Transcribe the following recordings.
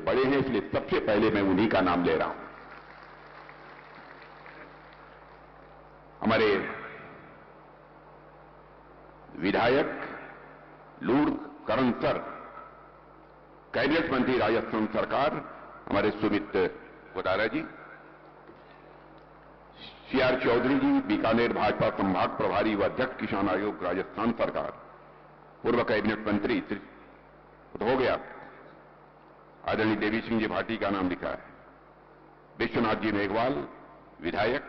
बड़े हैं, इसलिए सबसे पहले मैं उन्हीं का नाम ले रहा हूं। हमारे विधायक लूर्ड करण सर, कैबिनेट मंत्री राजस्थान सरकार हमारे सुमित कोटारा जी, सीआर चौधरी जी, बीकानेर भाजपा संभाग प्रभारी व अध्यक्ष किसान आयोग राजस्थान सरकार, पूर्व कैबिनेट मंत्री तो हो गया, आदरणीय देवी सिंह जी भाटी का नाम लिखा है, विश्वनाथ जी मेघवाल विधायक,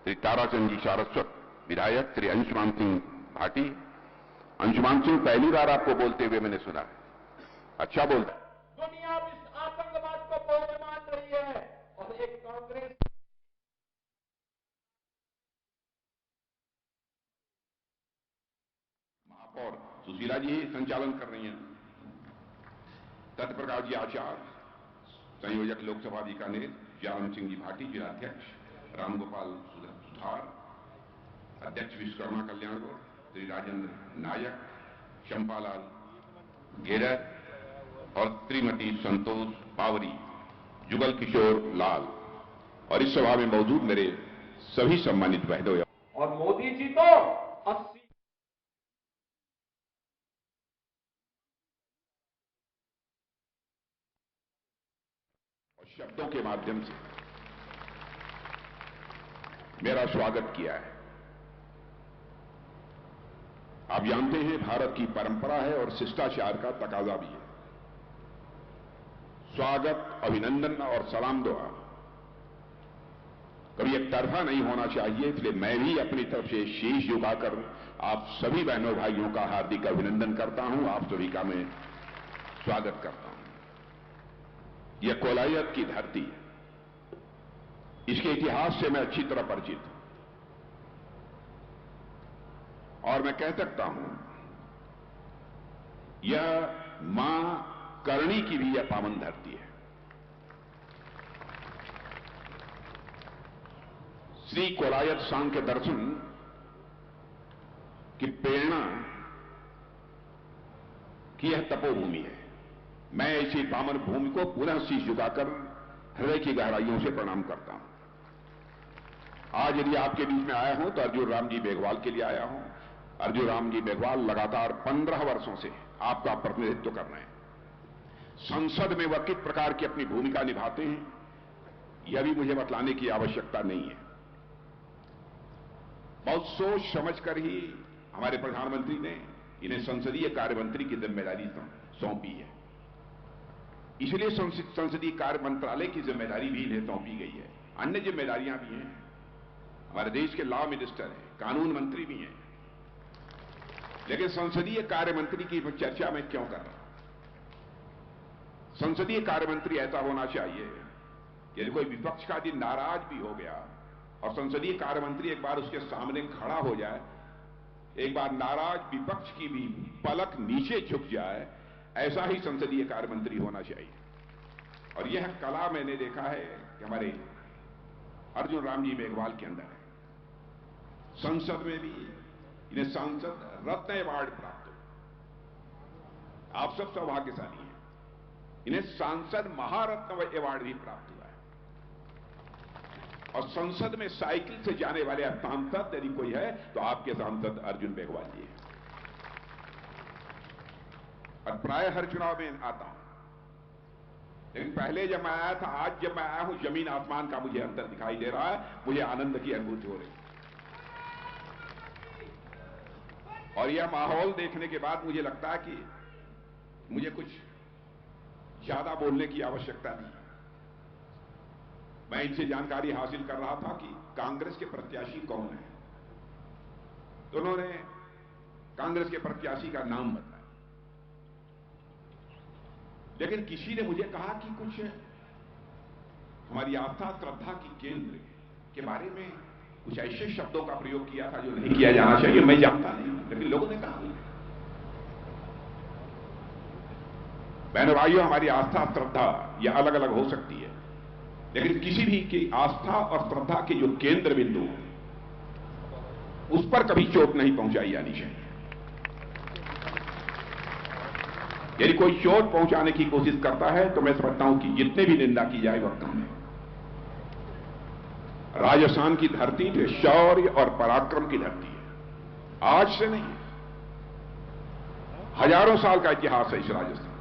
श्री ताराचंद जी सारस्वत विधायक, श्री अंशुमान सिंह भाटी। अंशुमान सिंह पहली बार आपको बोलते हुए मैंने सुना है, अच्छा बोलता है। दुनिया इस आतंकवाद को भोज मान रही है और एक कांग्रेस महापौर सुशीला जी संचालन कर रही हैं, सत्यप्रकाश जी आचार्य संयोजक लोकसभा बीकानेर, ज्ञानम सिंह जी भाटी जिलाध्यक्ष, रामगोपाल सुधार अध्यक्ष विश्वकर्मा कल्याण बोर्ड, श्री राजेंद्र नायक, शंपालाल घेरर और श्रीमती संतोष बावरी, जुगल किशोर लाल और इस सभा में मौजूद मेरे सभी सम्मानित बहनों और मोदी जी तो 80 और शब्दों के माध्यम से मेरा स्वागत किया है। आप जानते हैं भारत की परंपरा है और शिष्टाचार का तकाजा भी है। स्वागत, अभिनंदन और सलाम दुआ कभी एक तरफा नहीं होना चाहिए, इसलिए मैं भी अपनी तरफ से शीश झुकाकर आप सभी बहनों भाइयों का हार्दिक अभिनंदन करता हूं, आप सभी का मैं स्वागत करता हूं। यह कोलायत की धरती है, इसके इतिहास से मैं अच्छी तरह परिचित हूं और मैं कह सकता हूं यह मां करणी की भी यह पावन धरती है। श्री कोलायत सांख्य दर्शन की प्रेरणा की यह तपोभूमि है। मैं इसी पावन भूमि को पुनः शीश झुकाकर हृदय की गहराइयों से प्रणाम करता हूं। आज यदि आपके बीच में आया हूं तो अर्जुन राम जी मेघवाल के लिए आया हूं। अर्जुन राम जी मेघवाल लगातार 15 वर्षों से आपका प्रतिनिधित्व कर रहे हैं। संसद में वह किस प्रकार की अपनी भूमिका निभाते हैं, यह भी मुझे बतलाने की आवश्यकता नहीं है। बहुत सोच समझकर ही हमारे प्रधानमंत्री ने इन्हें संसदीय कार्य मंत्री की जिम्मेदारी सौंपी है। इसलिए संसदीय कार्य मंत्रालय की जिम्मेदारी भी इन्हें सौंपी गई है। अन्य जिम्मेदारियां भी हैं, हमारे देश के लॉ मिनिस्टर हैं, कानून मंत्री भी हैं, लेकिन संसदीय कार्य मंत्री की चर्चा मैं क्यों कर रहा हूं? संसदीय कार्य मंत्री ऐसा होना चाहिए कि यदि कोई विपक्ष का यदि नाराज भी हो गया और संसदीय कार्य मंत्री एक बार उसके सामने खड़ा हो जाए, एक बार नाराज विपक्ष की भी पलक नीचे झुक जाए, ऐसा ही संसदीय कार्य मंत्री होना चाहिए। और यह कला मैंने देखा है कि हमारे अर्जुन राम जी मेघवाल के अंदर है। संसद में भी इन्हें सांसद रत्न अवार्ड प्राप्त हुआ। आप सब सौभाग्यशाली हैं, इन्हें सांसद महारत्न अवार्ड भी प्राप्त हुआ है। और संसद में साइकिल से जाने वाले सांसद यदि कोई है तो आपके सांसद अर्जुन मेघवाल जी हैं। और प्राय हर चुनाव में आता हूं, लेकिन पहले जब मैं आया था, आज जब मैं आया हूं, जमीन आसमान का मुझे अंतर दिखाई दे रहा है, मुझे आनंद की अनुभूति हो रही है। और यह माहौल देखने के बाद मुझे लगता है कि मुझे कुछ ज्यादा बोलने की आवश्यकता नहीं। मैं इनसे जानकारी हासिल कर रहा था कि कांग्रेस के प्रत्याशी कौन है, तो उन्होंने कांग्रेस के प्रत्याशी का नाम बताया, लेकिन किसी ने मुझे कहा कि कुछ हमारी आस्था श्रद्धा की केंद्र के बारे में कुछ ऐसे शब्दों का प्रयोग किया था जो नहीं किया जाना चाहिए। मैं जानता नहीं, लेकिन लोगों ने कहा। बहनों भाइयों, हमारी आस्था श्रद्धा यह अलग अलग हो सकती है, लेकिन किसी भी की आस्था और श्रद्धा के जो केंद्र बिंदु उस पर कभी चोट नहीं पहुंचाई जानी चाहिए। यदि कोई चोट पहुंचाने की कोशिश करता है तो मैं समझता हूं कि जितने भी निंदा की जाए वह कम है। राजस्थान की धरती जो शौर्य और पराक्रम की धरती है, आज से नहीं, हजारों साल का इतिहास है इस राजस्थान।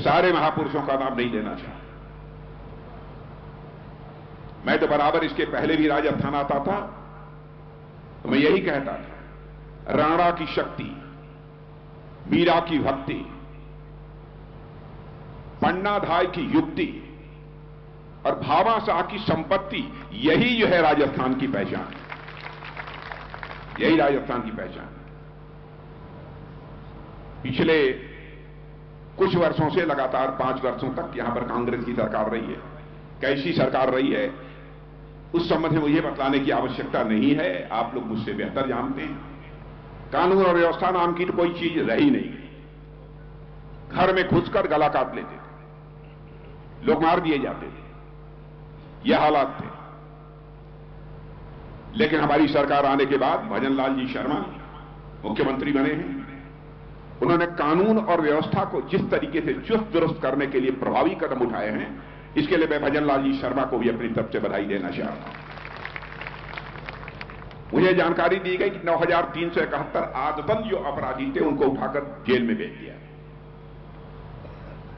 सारे महापुरुषों का नाम नहीं लेना चाहता। मैं तो बराबर इसके पहले भी राजस्थान आता था तो मैं यही कहता था, राणा की शक्ति, मीरा की भक्ति, पन्नाधाय की युक्ति और भामाशाह की संपत्ति, यही जो है राजस्थान की पहचान, यही राजस्थान की पहचान। पिछले कुछ वर्षों से लगातार 5 वर्षों तक यहां पर कांग्रेस की सरकार रही है। कैसी सरकार रही है उस संबंध में मुझे बतलाने की आवश्यकता नहीं है, आप लोग मुझसे बेहतर जानते हैं। कानून और व्यवस्था नाम की तो कोई चीज रही नहीं। घर में घुसकर गला काट लेते थे, लोग मार दिए जाते थे, यह हालात थे। लेकिन हमारी सरकार आने के बाद भजनलाल जी शर्मा मुख्यमंत्री बने हैं। उन्होंने कानून और व्यवस्था को जिस तरीके से चुस्त दुरुस्त करने के लिए प्रभावी कदम उठाए हैं, इसके लिए मैं भजनलाल जी शर्मा को भी अपनी तरफ से बधाई देना चाहता हूं। मुझे जानकारी दी गई कि 9,371 आदतन जो अपराधी थे उनको उठाकर जेल में भेज दिया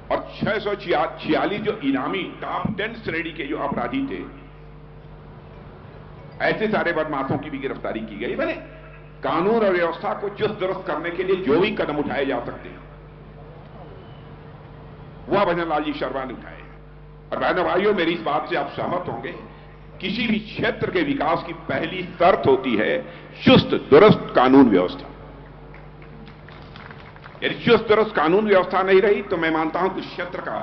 और 646 जो इनामी टॉप 10 श्रेणी के जो अपराधी थे, ऐसे सारे बदमाशों की भी गिरफ्तारी की गई। मैंने कानून और व्यवस्था को चुस्त दुरुस्त करने के लिए जो भी कदम उठाए जा सकते हैं वह भजनलाल जी शर्मा ने उठाए। और बहनों भाइयों, मेरी इस बात से आप सहमत होंगे, किसी भी क्षेत्र के विकास की पहली शर्त होती है चुस्त दुरुस्त कानून व्यवस्था। यदि चुस्त दुरुस्त कानून व्यवस्था नहीं रही तो मैं मानता हूं कि क्षेत्र का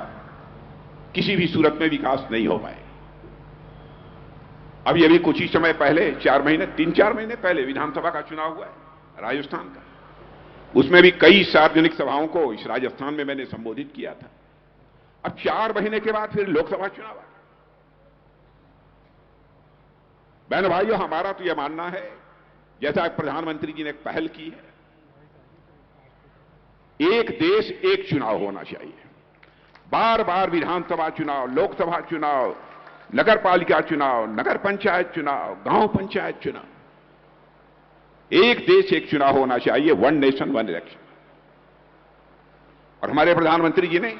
किसी भी सूरत में विकास नहीं हो पाए। अभी कुछ ही समय पहले 3-4 महीने पहले विधानसभा का चुनाव हुआ है राजस्थान का। उसमें भी कई सार्वजनिक सभाओं को इस राजस्थान में मैंने संबोधित किया था। अब 4 महीने के बाद फिर लोकसभा चुनाव आ। बहनों भाइयों, हमारा तो यह मानना है, जैसा प्रधानमंत्री जी ने एक पहल की है, एक देश एक चुनाव होना चाहिए। बार बार विधानसभा चुनाव, लोकसभा चुनाव, नगर पालिका चुनाव, नगर पंचायत चुनाव, गांव पंचायत चुनाव, एक देश एक चुनाव होना चाहिए, वन नेशन वन इलेक्शन। और हमारे प्रधानमंत्री जी ने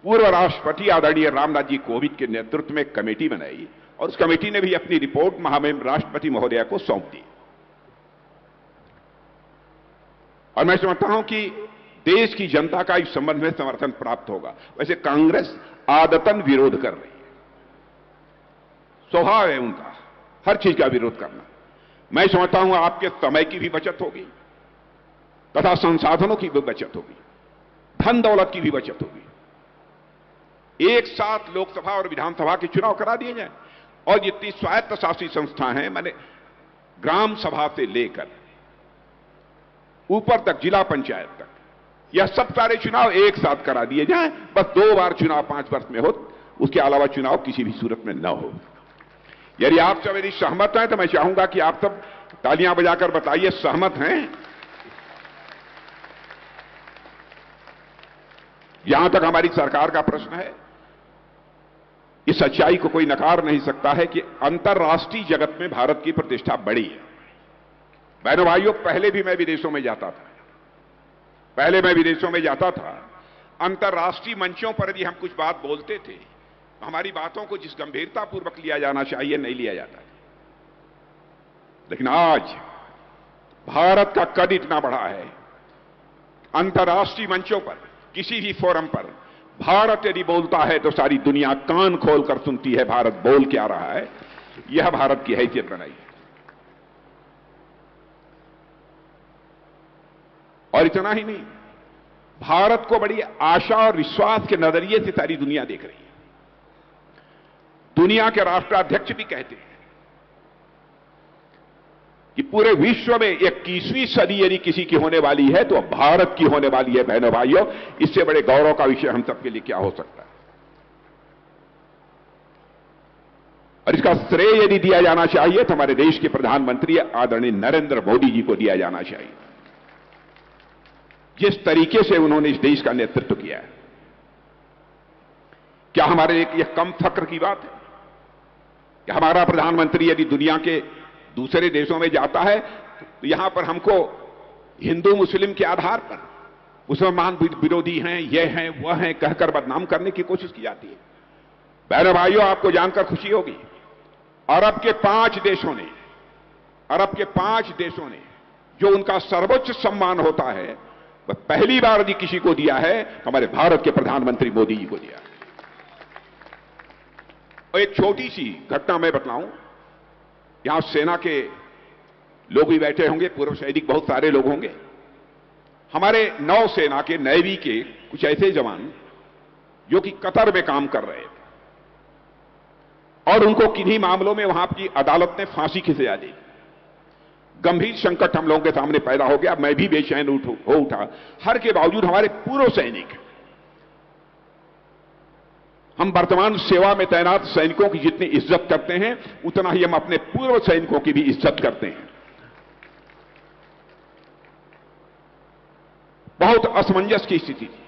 पूर्व राष्ट्रपति आदरणीय रामनाथ जी कोविंद के नेतृत्व में एक कमेटी बनाई और उस कमेटी ने भी अपनी रिपोर्ट महामहिम राष्ट्रपति महोदया को सौंप दी। और मैं समझता हूं कि देश की जनता का इस संबंध में समर्थन प्राप्त होगा। वैसे कांग्रेस आदतन विरोध कर रही है, स्वभाव है उनका हर चीज का विरोध करना। मैं समझता हूं आपके समय की भी बचत होगी तथा संसाधनों की भी बचत होगी, धन दौलत की भी बचत होगी। एक साथ लोकसभा और विधानसभा के चुनाव करा दिए जाए और जितनी स्वायत्त शासित संस्था हैं, मैंने ग्राम सभा से लेकर ऊपर तक जिला पंचायत तक, यह सब सारे चुनाव एक साथ करा दिए जाएं। बस 2 बार चुनाव 5 वर्ष में हो, उसके अलावा चुनाव किसी भी सूरत में न हो। यदि आप सब यदि सहमत हैं तो मैं चाहूंगा कि आप सब तालियां बजाकर बताइए सहमत हैं। जहां तक हमारी सरकार का प्रश्न है, इस सच्चाई को कोई नकार नहीं सकता है कि अंतर्राष्ट्रीय जगत में भारत की प्रतिष्ठा बढ़ी है। बहनों भाइयों, पहले भी मैं विदेशों में जाता था, अंतर्राष्ट्रीय मंचों पर यदि हम कुछ बात बोलते थे तो हमारी बातों को जिस गंभीरतापूर्वक लिया जाना चाहिए नहीं लिया जाता था। लेकिन आज भारत का कद इतना बढ़ा है, अंतर्राष्ट्रीय मंचों पर किसी भी फोरम पर भारत यदि बोलता है तो सारी दुनिया कान खोलकर सुनती है भारत बोल क्या रहा है। यह भारत की हैसियत बनाई है। और इतना ही नहीं, भारत को बड़ी आशा और विश्वास के नजरिए से सारी दुनिया देख रही है। दुनिया के राष्ट्राध्यक्ष भी कहते हैं कि पूरे विश्व में 21वीं सदी यदि किसी की होने वाली है तो भारत की होने वाली है। बहनों भाइयों, इससे बड़े गौरव का विषय हम सबके लिए क्या हो सकता है। और इसका श्रेय यदि दिया जाना चाहिए तो हमारे देश के प्रधानमंत्री आदरणीय नरेंद्र मोदी जी को दिया जाना चाहिए, जिस तरीके से उन्होंने इस देश का नेतृत्व किया है, क्या हमारे लिए यह कम फक्र की बात है कि हमारा प्रधानमंत्री यदि दुनिया के दूसरे देशों में जाता है तो यहां पर हमको हिंदू मुस्लिम के आधार पर मुसलमान विरोधी हैं, ये हैं, वह हैं कहकर बदनाम करने की कोशिश की जाती है। बहनों भाइयों, आपको जानकर खुशी होगी, अरब के 5 देशों ने जो उनका सर्वोच्च सम्मान होता है वह पहली बार यदि किसी को दिया है तो हमारे भारत के प्रधानमंत्री मोदी जी को दिया। और एक छोटी सी घटना मैं बतलाऊं, यहां सेना के लोग भी बैठे होंगे, पूर्व सैनिक बहुत सारे लोग होंगे। हमारे नौसेना के, नेवी के कुछ ऐसे जवान जो कि कतर में काम कर रहे थे और उनको किन्हीं मामलों में वहां की अदालत ने फांसी की सजा दी। गंभीर संकट हम लोगों के सामने पैदा हो गया, मैं भी बेचैन हो उठा। हर के बावजूद हमारे पूर्व सैनिक, हम वर्तमान सेवा में तैनात सैनिकों की जितनी इज्जत करते हैं उतना ही हम अपने पूर्व सैनिकों की भी इज्जत करते हैं। बहुत असमंजस की स्थिति थी।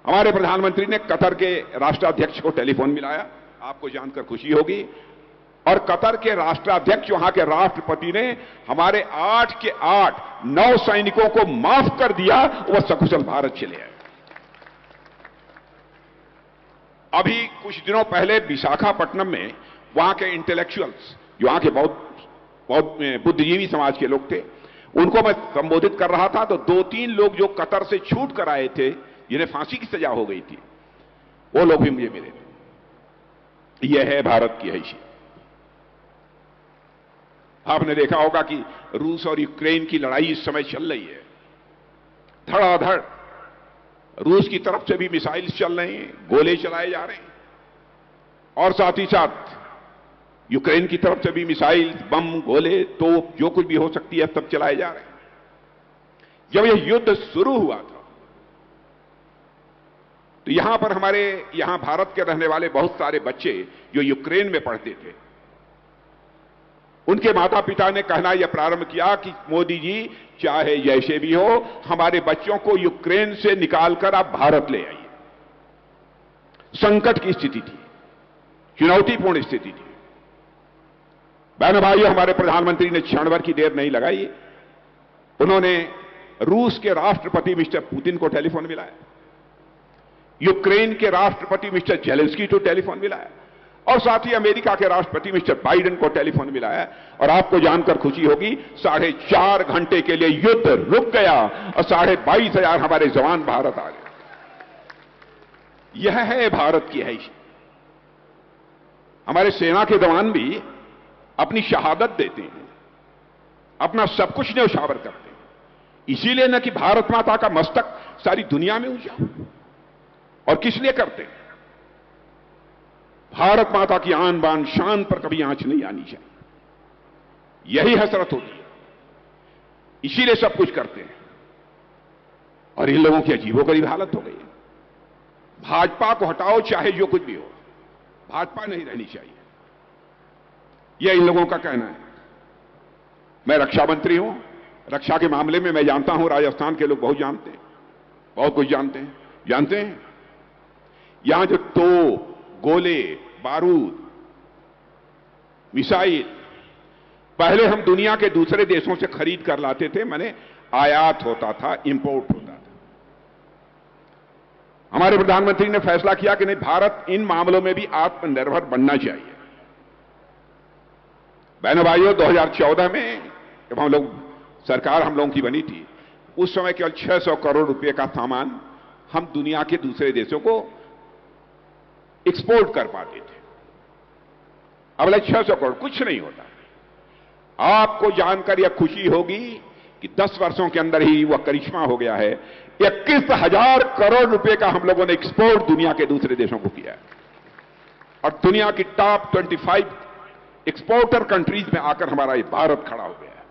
हमारे प्रधानमंत्री ने कतर के राष्ट्राध्यक्ष को टेलीफोन मिलाया, आपको जानकर खुशी होगी, और कतर के राष्ट्राध्यक्ष, वहां के राष्ट्रपति ने हमारे 8 के 8 नौ सैनिकों को माफ कर दिया, वह सकुशल भारत चले आए। अभी कुछ दिनों पहले विशाखापट्टनम में वहां के इंटेलेक्चुअल्स, जो वहां के बहुत बुद्धिजीवी समाज के लोग थे, उनको मैं संबोधित कर रहा था तो 2-3 लोग जो कतर से छूट कर आए थे, जिन्हें फांसी की सजा हो गई थी, वो लोग भी मुझे मिले थे। यह है भारत की हैसियत। आपने देखा होगा कि रूस और यूक्रेन की लड़ाई इस समय चल रही है, धड़ाधड़। रूस की तरफ से भी मिसाइल चल रहे हैं, गोले चलाए जा रहे हैं, और साथ ही साथ यूक्रेन की तरफ से भी मिसाइल, बम, गोले, तोप, जो कुछ भी हो सकती है सब चलाए जा रहे हैं। जब यह युद्ध शुरू हुआ था तो यहां पर हमारे यहां भारत के रहने वाले बहुत सारे बच्चे जो यूक्रेन में पढ़ते थे, उनके माता पिता ने कहना यह प्रारंभ किया कि मोदी जी, चाहे जैसे भी हो, हमारे बच्चों को यूक्रेन से निकालकर आप भारत ले आइए। संकट की स्थिति थी, चुनौतीपूर्ण स्थिति थी। बहनों भाइयों, हमारे प्रधानमंत्री ने क्षण भर की देर नहीं लगाई, उन्होंने रूस के राष्ट्रपति मिस्टर पुतिन को टेलीफोन मिलाया, यूक्रेन के राष्ट्रपति मिस्टर जेलेंस्की को टेलीफोन मिलाया, और साथ ही अमेरिका के राष्ट्रपति मिस्टर बाइडेन को टेलीफोन मिलाया। और आपको जानकर खुशी होगी, 4.5 घंटे के लिए युद्ध रुक गया और 22,500 हमारे जवान भारत आ गए। यह है भारत की हैसियत। हमारे सेना के जवान भी अपनी शहादत देते हैं, अपना सब कुछ न्यौछावर करते हैं, इसीलिए न कि भारत माता का मस्तक सारी दुनिया में ऊंचा हो। और किस लिए करते हैं? भारत माता की आन बान शान पर कभी आंच नहीं आनी चाहिए, यही हसरत होती है, इसीलिए सब कुछ करते हैं। और इन लोगों की अजीबोगरीब हालत हो गई है। भाजपा को हटाओ, चाहे जो कुछ भी हो, भाजपा नहीं रहनी चाहिए, यह इन लोगों का कहना है। मैं रक्षा मंत्री हूं, रक्षा के मामले में मैं जानता हूं, राजस्थान के लोग बहुत जानते हैं, बहुत कुछ जानते हैं। यहां जो तोप, गोले, बारूद, मिसाइल पहले हम दुनिया के दूसरे देशों से खरीद कर लाते थे, माने आयात होता था, इंपोर्ट होता था। हमारे प्रधानमंत्री ने फैसला किया कि नहीं, भारत इन मामलों में भी आत्मनिर्भर बनना चाहिए। बहनों भाइयों, 2014 में जब हम लोगों की बनी थी, उस समय केवल 600 करोड़ रुपए का सामान हम दुनिया के दूसरे देशों को एक्सपोर्ट कर पाते थे। अब 600 करोड़ कुछ नहीं होता। आपको जानकर यह खुशी होगी कि 10 वर्षों के अंदर ही वह करिश्मा हो गया है। 21,000 करोड़ रुपए का हम लोगों ने एक्सपोर्ट दुनिया के दूसरे देशों को किया है, और दुनिया की टॉप 25 एक्सपोर्टर कंट्रीज में आकर हमारा ये भारत खड़ा हो गया है।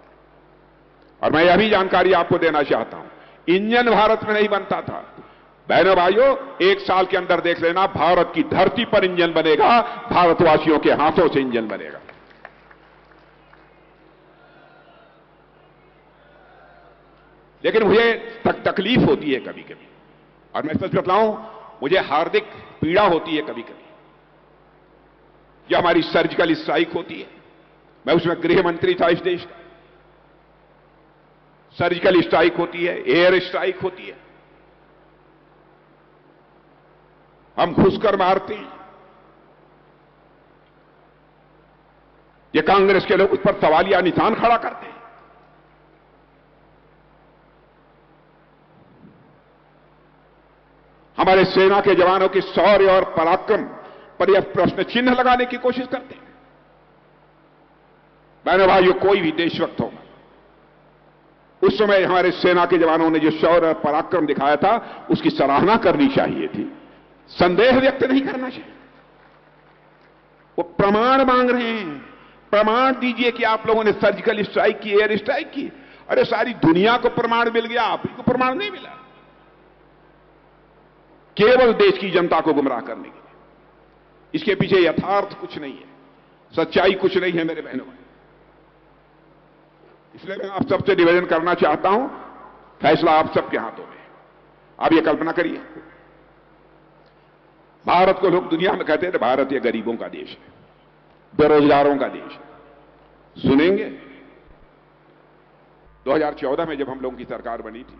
और मैं यह भी जानकारी आपको देना चाहता हूं, इंजन भारत में नहीं बनता था। बहनों भाइयों, 1 साल के अंदर देख लेना, भारत की धरती पर इंजन बनेगा, भारतवासियों के हाथों से इंजन बनेगा। लेकिन मुझे तकलीफ होती है कभी कभी, और मैं सच बताऊं, मुझे हार्दिक पीड़ा होती है कभी कभी। जो हमारी सर्जिकल स्ट्राइक होती है, मैं उसमें गृह मंत्री था इस देश का। सर्जिकल स्ट्राइक होती है, एयर स्ट्राइक होती है, हम घुसकर मारते हैं। ये कांग्रेस के लोग उस पर सवालिया निशान खड़ा करते हैं। हमारे सेना के जवानों की शौर्य और पराक्रम पर यह प्रश्न चिन्ह लगाने की कोशिश करते हैं। बहनों भाइयों, कोई भी देशभक्त होगा, उस समय हमारे सेना के जवानों ने जो शौर्य और पराक्रम दिखाया था, उसकी सराहना करनी चाहिए थी, संदेह व्यक्त नहीं करना चाहिए। वो प्रमाण मांग रहे हैं, प्रमाण दीजिए कि आप लोगों ने सर्जिकल स्ट्राइक की, एयर स्ट्राइक की। अरे सारी दुनिया को प्रमाण मिल गया, आप ही को प्रमाण नहीं मिला। केवल देश की जनता को गुमराह करने के लिए। इसके पीछे यथार्थ कुछ नहीं है, सच्चाई कुछ नहीं है मेरे बहनों भाई। इसलिए मैं आप सबसे निवेदन करना चाहता हूं, फैसला आप सबके हाथों में। आप ये कल्पना करिए, भारत को लोग दुनिया में कहते हैं भारत ये गरीबों का देश है, बेरोजगारों का देश है। सुनेंगे 2014 में जब हम लोगों की सरकार बनी थी,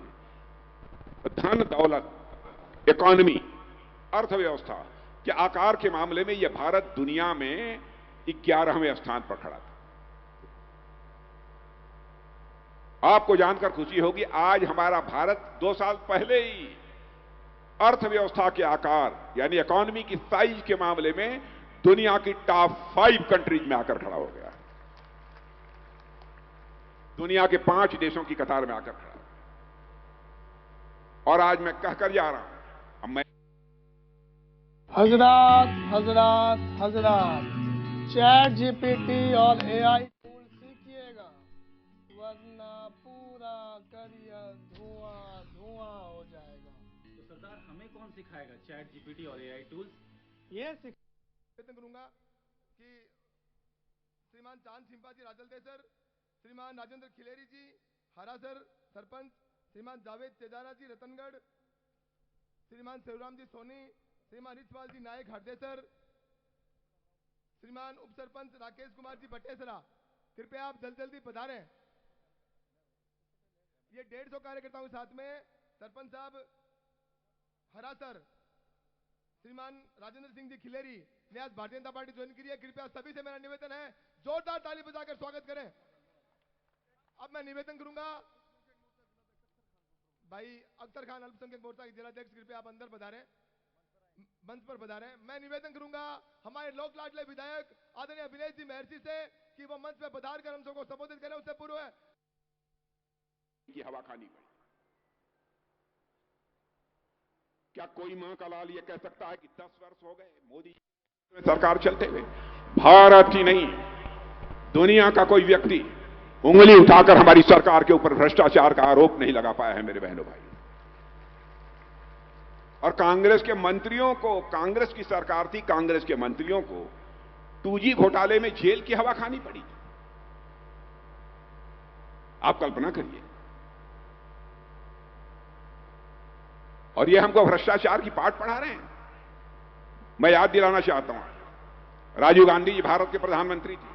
धन दौलत, इकोनॉमी, अर्थव्यवस्था के आकार के मामले में यह भारत दुनिया में 11वें स्थान पर खड़ा था। आपको जानकर खुशी होगी, आज हमारा भारत 2 साल पहले ही अर्थव्यवस्था के आकार यानी इकोनॉमी की साइज के मामले में दुनिया की टॉप 5 कंट्रीज में आकर खड़ा हो गया। दुनिया के 5 देशों की कतार में आकर खड़ा। और आज मैं कहकर जा रहा हूं, अब मैं हजरात हजरात हजरात चैट जीपीटी और एआई टूल सीखिएगा, वरना पूरा करियर धुआं धुआं हो जाएगा। तो सरदार, हमें कौन सिखाएगा चैट जीपीटी और एआई टूल्स? ये प्रयत्न करूंगा कि श्रीमान चांद सिंपा जी राजलदे सर, श्रीमान राजेंद्र खिलेरी जी हरा सर सरपंच, श्रीमान जावेद तेजारा जी रतनगढ़, श्रीमान शिवराम जी सोनी, श्रीमान रिचपाल जी नायक हरदेसर, श्रीमान उप सरपंच राकेश कुमार जी बटेसरा, कृपया आप जल्दी जल्दी पधारें। ये 150 कार्यकर्ताओं के साथ में सरपंच साहब हरा सर, श्रीमान राजेंद्र सिंह जी खिलेरी ने आज भारतीय जनता पार्टी ज्वाइन की है। कृपया सभी से मेरा निवेदन है, जोरदार ताली बजाकर स्वागत करें। अब मैं निवेदन करूंगा, भाई अख्तर खान अल्पसंख्यक मोर्चा के जिलाध्यक्ष, कृपया आप अंदर पधारें, मंच पर पधारें। मैं निवेदन करूंगा हमारे लोक लाडले विधायक आदरणीय अभिनेश जी महर्षि से कि वो मंच पर पधार कर हम सबको संबोधित करें। उससे पूर्व की हवा खानी पड़ी। क्या कोई मां का लाल यह कह सकता है कि 10 वर्ष हो गए मोदी सरकार चलते हुए? भारत ही नहीं, दुनिया का कोई व्यक्ति उंगली उठाकर हमारी सरकार के ऊपर भ्रष्टाचार का आरोप नहीं लगा पाया है मेरे बहनों भाई। और कांग्रेस के मंत्रियों को, कांग्रेस की सरकार थी, कांग्रेस के मंत्रियों को 2G घोटाले में जेल की हवा खानी पड़ी। आप कल्पना करिए। और ये हमको भ्रष्टाचार की पाठ पढ़ा रहे हैं। मैं याद दिलाना चाहता हूं, राजीव गांधी जी भारत के प्रधानमंत्री थे।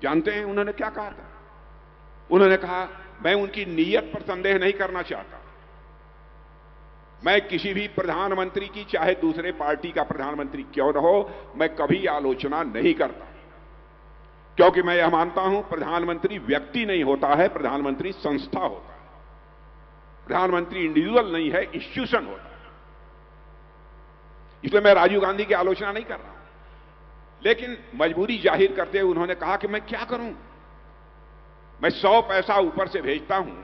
जानते हैं उन्होंने क्या कहा था? उन्होंने कहा, मैं उनकी नीयत पर संदेह नहीं करना चाहता, मैं किसी भी प्रधानमंत्री की, चाहे दूसरे पार्टी का प्रधानमंत्री क्यों न हो, मैं कभी आलोचना नहीं करता, क्योंकि मैं यह मानता हूं प्रधानमंत्री व्यक्ति नहीं होता है, प्रधानमंत्री संस्था होता है। प्रधानमंत्री इंडिविजुअल नहीं है, इंस्टीट्यूशन होता है। इसलिए मैं राजीव गांधी की आलोचना नहीं कर रहा हूं। लेकिन मजबूरी जाहिर करते हुए उन्होंने कहा कि मैं क्या करूं, मैं 100 पैसा ऊपर से भेजता हूं,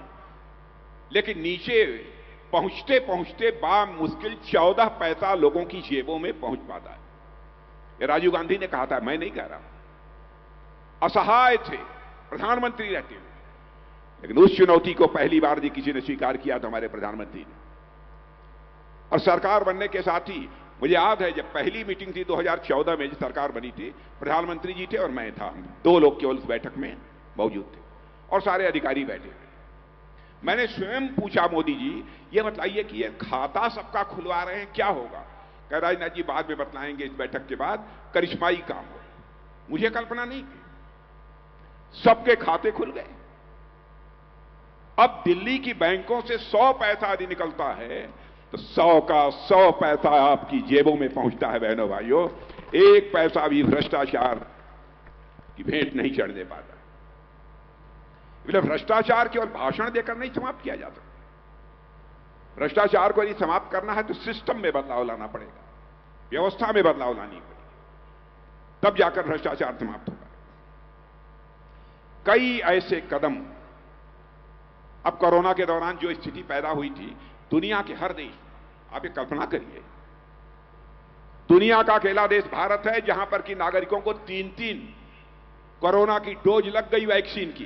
लेकिन नीचे पहुंचते पहुंचते मुश्किल 14 पैसा लोगों की जेबों में पहुंच पाता है। ये राजीव गांधी ने कहा था, मैं नहीं कह रहा हूं। असहाय थे प्रधानमंत्री रहते हुए, लेकिन उस चुनौती को पहली बार जी किसी ने स्वीकार किया था, हमारे प्रधानमंत्री ने। और सरकार बनने के साथ ही मुझे याद है, जब पहली मीटिंग थी 2014 में, सरकार बनी थी, प्रधानमंत्री जी थे और मैं था, 2 लोग केवल उस बैठक में मौजूद थे और सारे अधिकारी बैठे थे। मैंने स्वयं पूछा, मोदी जी ये बताइए कि ये खाता सबका खुलवा रहे हैं, क्या होगा? कह राजनाथ जी बाद में बतलाएंगे, इस बैठक के बाद करिश्माई काम हो। मुझे कल्पना नहीं थी, सबके खाते खुल गए। अब दिल्ली की बैंकों से 100 पैसा यदि निकलता है तो 100 का 100 पैसा आपकी जेबों में पहुंचता है। बहनों भाइयों, एक पैसा भी भ्रष्टाचार की भेंट नहीं चढ़ने पाता। इसलिए भ्रष्टाचार केवल भाषण देकर नहीं समाप्त किया जा सकता। भ्रष्टाचार को यदि समाप्त करना है तो सिस्टम में बदलाव लाना पड़ेगा, व्यवस्था में बदलाव लानी पड़ेगी, तब जाकर भ्रष्टाचार समाप्त होगा। कई ऐसे कदम, अब कोरोना के दौरान जो स्थिति पैदा हुई थी, दुनिया के हर देश, आप ये कल्पना करिए, दुनिया का अकेला देश भारत है जहां पर कि नागरिकों को 3-3 कोरोना की डोज लग गई वैक्सीन की।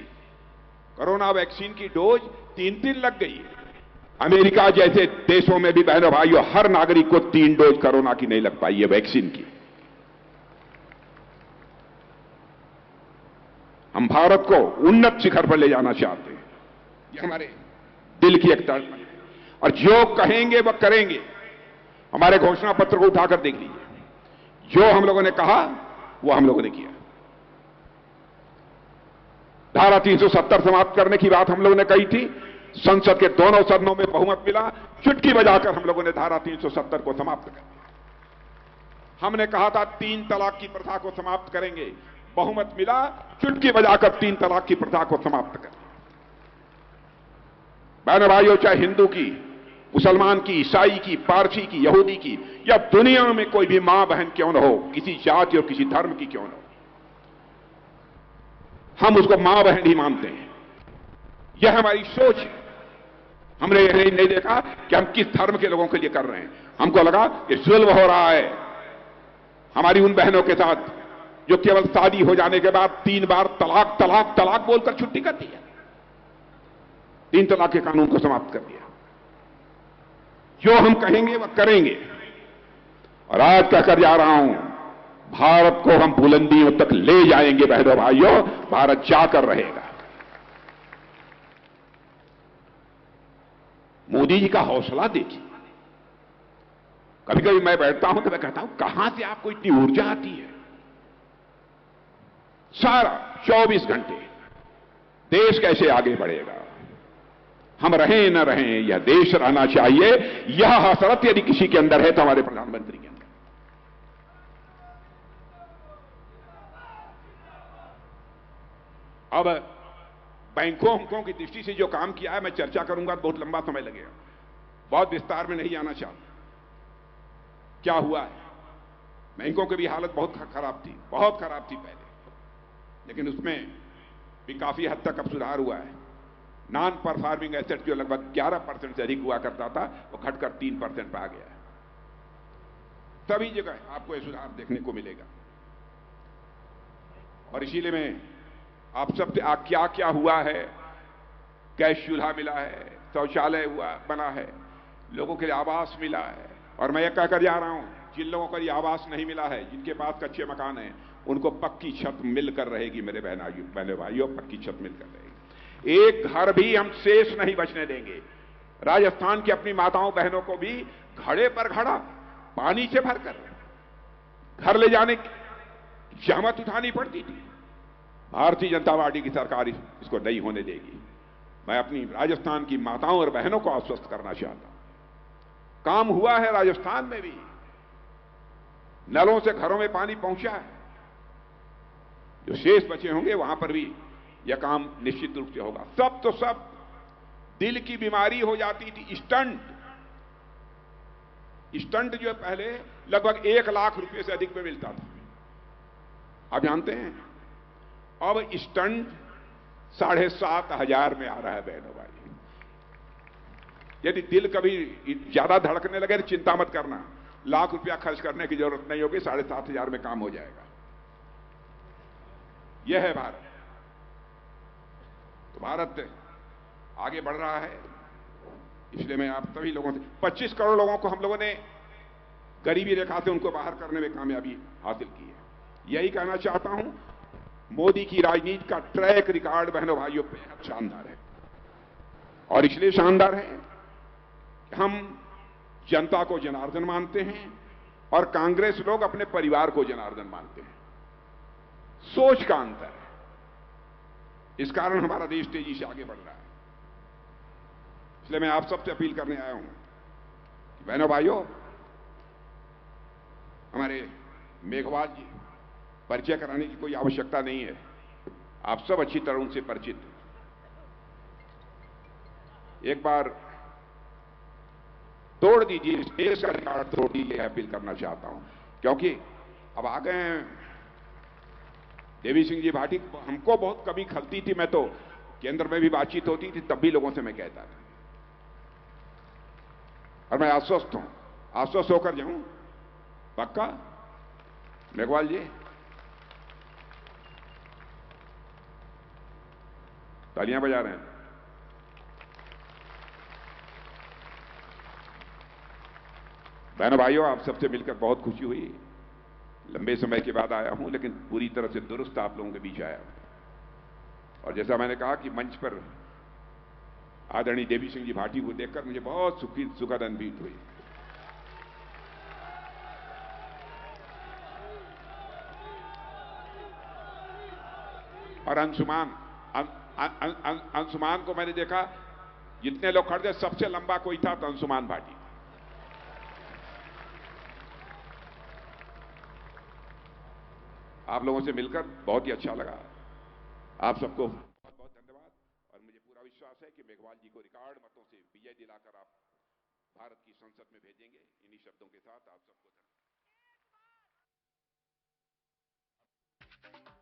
कोरोना वैक्सीन की डोज 3-3 लग गई है। अमेरिका जैसे देशों में भी बहनों भाइयों हर नागरिक को 3 डोज कोरोना की नहीं लग पाई है, वैक्सीन की। हम भारत को उन्नत शिखर पर ले जाना चाहते हैं, ये हमारे दिल की एक तड़प है, और जो कहेंगे वह करेंगे। हमारे घोषणा पत्र को उठाकर देख लीजिए, जो हम लोगों ने कहा वो हम लोगों ने किया। धारा 370 समाप्त करने की बात हम लोगों ने कही थी, संसद के दोनों सदनों में बहुमत मिला, चुटकी बजाकर हम लोगों ने धारा 370 को समाप्त कर दिया। हमने कहा था 3 तलाक की प्रथा को समाप्त करेंगे, बहुमत मिला, चुटकी बजाकर 3 तलाक की प्रथा को समाप्त कर दिया। बहनों भाइयों, चाहे हिंदू की, मुसलमान की, ईसाई की, पारसी की, यहूदी की, या दुनिया में कोई भी मां बहन क्यों न हो, किसी जाति और किसी धर्म की क्यों न हो, हम उसको मां बहन ही मानते हैं। यह हमारी सोच है। हमने यह नहीं देखा कि हम किस धर्म के लोगों के लिए कर रहे हैं। हमको लगा कि जुल्म हो रहा है हमारी उन बहनों के साथ जो केवल शादी हो जाने के बाद 3 बार तलाक तलाक तलाक बोलकर छुट्टी कर दिया, 3 तलाक के कानून को समाप्त कर दिया। जो हम कहेंगे वह करेंगे, और आज कहकर जा रहा हूं, भारत को हम बुलंदियों तक ले जाएंगे। बहनों भाइयों, भारत जाकर रहेगा। मोदी जी का हौसला देखिए। कभी कभी मैं बैठता हूं तो मैं कहता हूं, कहां से आपको इतनी ऊर्जा आती है? सारा 24 घंटे देश कैसे आगे बढ़ेगा, हम रहें न रहें, यह देश रहना चाहिए। यह हसरत यदि किसी के अंदर है तो हमारे प्रधानमंत्री के अंदर। अब बैंकों की दृष्टि से जो काम किया है मैं चर्चा करूंगा, बहुत लंबा समय लगेगा, बहुत विस्तार में नहीं आना चाहता। क्या हुआ है, बैंकों की भी हालत बहुत खराब थी, बहुत खराब थी पहले, लेकिन उसमें भी काफी हद तक अब सुधार हुआ है। नॉन परफॉर्मिंग एसेट जो लगभग 11% से अधिक हुआ करता था, वो घटकर 3% पर आ गया है। सभी जगह आपको यह सुधार देखने को मिलेगा। और इसीलिए मैं आप सबसे क्या क्या हुआ है, गैस चूल्हा मिला है, शौचालय हुआ बना है, लोगों के लिए आवास मिला है। और मैं ये कहकर जा रहा हूं, जिन लोगों को ये आवास नहीं मिला है, जिनके पास कच्चे मकान हैं, उनको पक्की छत मिलकर रहेगी। मेरे बहन भाइयों, पक्की छत मिलकर रहेगी। एक घर भी हम शेष नहीं बचने देंगे। राजस्थान की अपनी माताओं बहनों को भी घड़े पर घड़ा पानी से भरकर घर ले जाने की जहमत उठानी पड़ती थी। भारतीय जनता पार्टी की सरकार इसको नहीं होने देगी। मैं अपनी राजस्थान की माताओं और बहनों को आश्वस्त करना चाहता हूं, काम हुआ है राजस्थान में भी, नलों से घरों में पानी पहुंचा है। जो शेष बचे होंगे वहां पर भी यह काम निश्चित रूप से होगा। सब तो सब दिल की बीमारी हो जाती थी, स्टंट जो पहले लगभग 1 लाख रुपए से अधिक में मिलता था, आप जानते हैं अब स्टंट 7,500 में आ रहा है। बहनों भाई, यदि दिल कभी ज्यादा धड़कने लगे तो चिंता मत करना, लाख रुपया खर्च करने की जरूरत नहीं होगी, 7,500 में काम हो जाएगा। यह है भारत। तो भारत आगे बढ़ रहा है। इसलिए मैं आप सभी लोगों से, 25 करोड़ लोगों को हम लोगों ने गरीबी रेखा से उनको बाहर करने में कामयाबी हासिल की है। यही कहना चाहता हूं, मोदी की राजनीति का ट्रैक रिकॉर्ड बहनों भाइयों बेहद शानदार है। और इसलिए शानदार है कि हम जनता को जनार्दन मानते हैं और कांग्रेस लोग अपने परिवार को जनार्दन मानते हैं। सोच का अंतर है। इस कारण हमारा देश तेजी से आगे बढ़ रहा है। इसलिए मैं आप सबसे अपील करने आया हूं कि बहनों भाइयों, हमारे मेघवाल जी परिचय कराने की कोई आवश्यकता नहीं है, आप सब अच्छी तरह उनसे परिचित हैं। एक बार तोड़ दीजिए, इस देश का रिकॉर्ड तोड़ दीजिए, अपील करना चाहता हूं। क्योंकि अब आ गए हैं देवी सिंह जी भाटी। हमको बहुत कमी खलती थी, मैं तो केंद्र में भी बातचीत होती थी तब भी लोगों से मैं कहता था, और मैं आश्वस्त हूं, आश्वस्त होकर जाऊं पक्का। मेघवाल जी तालियां बजा रहे हैं। बहनों भाइयों, आप सबसे मिलकर बहुत खुशी हुई। लंबे समय के बाद आया हूं, लेकिन पूरी तरह से दुरुस्त आप लोगों के बीच आया हूं। और जैसा मैंने कहा कि मंच पर आदरणीय देवी सिंह जी भाटी को देखकर मुझे बहुत सुखद अनुभूति हुई। और अंशुमान को मैंने देखा, जितने लोग खड़े थे सबसे लंबा कोई था तो अंशुमान भाटी। आप लोगों से मिलकर बहुत ही अच्छा लगा। आप सबको बहुत बहुत धन्यवाद। और मुझे पूरा विश्वास है कि मेघवाल जी को रिकॉर्ड मतों से विजय दिलाकर आप भारत की संसद में भेजेंगे। इन्हीं शब्दों के साथ आप सबको धन्यवाद।